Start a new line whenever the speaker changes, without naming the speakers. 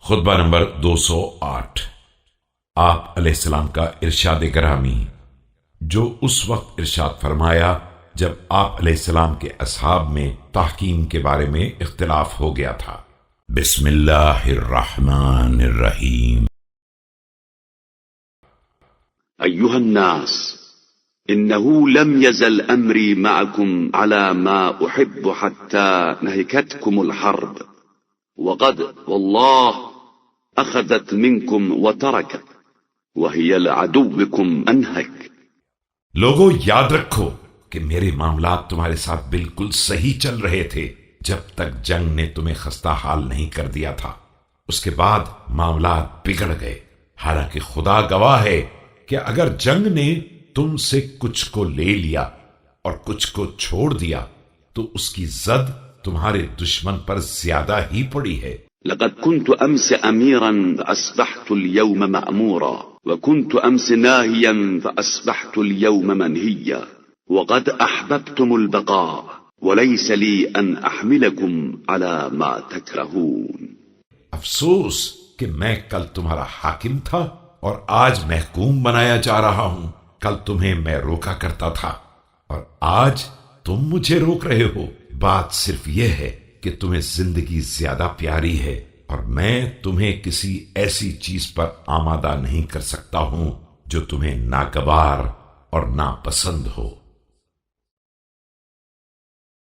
خطبہ نمبر 208۔ آپ علیہ السلام کا ارشاد گرامی، جو اس وقت ارشاد فرمایا جب آپ علیہ السلام کے اصحاب میں تحکیم کے بارے میں اختلاف ہو گیا تھا۔ بسم اللہ الرحمن الرحیم۔
أيها الناس إنه لم يزل أمري معكم على ما أحب حتى نهكتكم الحرب، وقد والله أخذت منكم وتركت وهي لعدوكم أنهك۔
لوگوں یاد رکھو کہ میرے معاملات تمہارے ساتھ بالکل صحیح چل رہے تھے جب تک جنگ نے تمہیں خستہ حال نہیں کر دیا تھا۔ اس کے بعد معاملات بگڑ گئے، حالانکہ خدا گواہ ہے کہ اگر جنگ نے تم سے کچھ کو لے لیا اور کچھ کو چھوڑ دیا تو اس کی زد تمہارے دشمن پر زیادہ ہی پڑی ہے۔
لقد كنت أمس أميرا فأصبحت اليوم مأمورا، وكنت أمس ناهيا فأصبحت اليوم منهيا، وقد أحببتم البقاء وليس لي أن أحملكم على ما تكرهون۔
افسوس کہ میں کل تمہارا حاکم تھا اور آج محکوم بنایا جا رہا ہوں۔ کل تمہیں میں روکا کرتا تھا اور آج تم مجھے روک رہے ہو۔ بات صرف یہ ہے کہ تمہیں زندگی زیادہ پیاری ہے اور میں تمہیں کسی ایسی چیز پر آمادہ نہیں کر سکتا ہوں جو تمہیں ناگوار اور ناپسند ہو۔